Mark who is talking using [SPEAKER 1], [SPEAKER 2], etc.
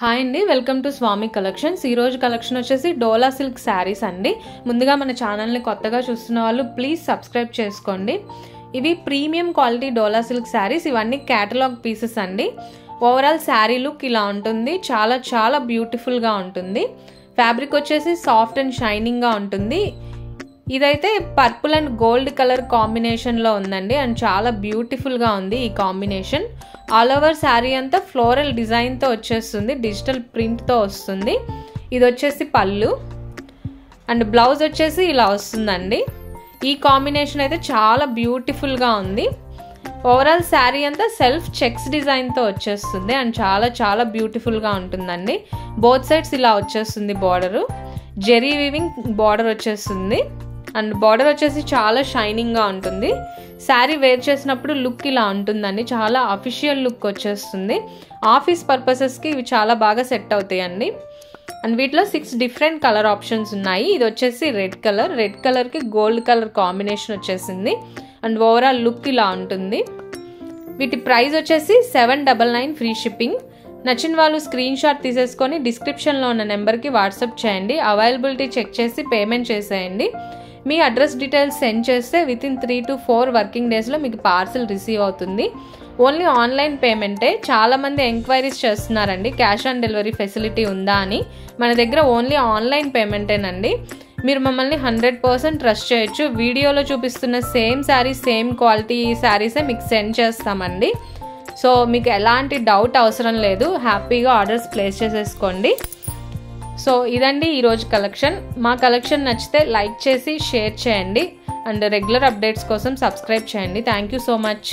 [SPEAKER 1] Hi అండి, welcome to Swamy collections. ఈరోజు collection వచ్చేసి డోలా సిల్క్ శారీస్ అండి. ముందుగా మన ఛానల్ని కొత్తగా చూస్తున్న వాళ్ళు ప్లీజ్ సబ్స్క్రైబ్ చేసుకోండి. ఇవి ప్రీమియం క్వాలిటీ డోలా సిల్క్ శారీస్. ఇవన్నీ క్యాటలాగ్ పీసెస్ అండి. ఓవరాల్ శారీ లుక్ ఇలా ఉంటుంది. చాలా చాలా బ్యూటిఫుల్గా ఉంటుంది. ఫ్యాబ్రిక్ వచ్చేసి సాఫ్ట్ అండ్ షైనింగ్గా ఉంటుంది. ఇదైతే పర్పుల్ అండ్ గోల్డ్ కలర్ కాంబినేషన్లో ఉందండి అండ్ చాలా బ్యూటిఫుల్గా ఉంది ఈ కాంబినేషన్. ఆల్ ఓవర్ శారీ అంతా ఫ్లోరల్ డిజైన్తో వచ్చేస్తుంది, డిజిటల్ ప్రింట్తో వస్తుంది. ఇది వచ్చేసి పళ్ళు అండ్ బ్లౌజ్ వచ్చేసి ఇలా వస్తుందండి. ఈ కాంబినేషన్ అయితే చాలా బ్యూటిఫుల్గా ఉంది. ఓవరాల్ శారీ అంతా సెల్ఫ్ చెక్స్ డిజైన్తో వచ్చేస్తుంది అండ్ చాలా చాలా బ్యూటిఫుల్గా ఉంటుందండి. బోత్ సైడ్స్ ఇలా వచ్చేస్తుంది బార్డరు. జెరీ వీవింగ్ బార్డర్ వచ్చేస్తుంది అండ్ బార్డర్ వచ్చేసి చాలా షైనింగ్గా ఉంటుంది. శారీ వేర్ చేసినప్పుడు లుక్ ఇలా ఉంటుందండి. చాలా అఫీషియల్ లుక్ వచ్చేస్తుంది. ఆఫీస్ పర్పసెస్కి ఇవి చాలా బాగా సెట్ అవుతాయండి. అండ్ వీటిలో 6 డిఫరెంట్ కలర్ ఆప్షన్స్ ఉన్నాయి. ఇది వచ్చేసి రెడ్ కలర్కి గోల్డ్ కలర్ కాంబినేషన్ వచ్చేసింది అండ్ ఓవరాల్ లుక్ ఇలా ఉంటుంది. వీటి ప్రైస్ వచ్చేసి 799 ఫ్రీ షిప్పింగ్. నచ్చిన వాళ్ళు స్క్రీన్ షాట్ తీసేసుకొని డిస్క్రిప్షన్లో ఉన్న నెంబర్కి వాట్సాప్ చేయండి. అవైలబిలిటీ చెక్ చేసి పేమెంట్ చేసేయండి. మీ అడ్రస్ డీటెయిల్స్ సెండ్ చేస్తే వితిన్ 3 to 4 వర్కింగ్ డేస్లో మీకు పార్సిల్ రిసీవ్ అవుతుంది. ఓన్లీ ఆన్లైన్ పేమెంటే. చాలామంది ఎంక్వైరీస్ చేస్తున్నారండి క్యాష్ ఆన్ డెలివరీ ఫెసిలిటీ ఉందా అని. మన దగ్గర ఓన్లీ ఆన్లైన్ పేమెంటేనండి. మీరు మమ్మల్ని 100% ట్రస్ట్ చేయొచ్చు. వీడియోలో చూపిస్తున్న సేమ్ శారీస్, సేమ్ క్వాలిటీ శారీసే మీకు సెండ్ చేస్తామండి. సో మీకు ఎలాంటి డౌట్ అవసరం లేదు. హ్యాపీగా ఆర్డర్స్ ప్లేస్ చేసేసుకోండి. సో ఇదండి ఈరోజు కలెక్షన్. మా కలెక్షన్ నచ్చితే లైక్ చేసి షేర్ చేయండి అండ్ రెగ్యులర్ అప్డేట్స్ కోసం సబ్స్క్రైబ్ చేయండి. Thank you so much.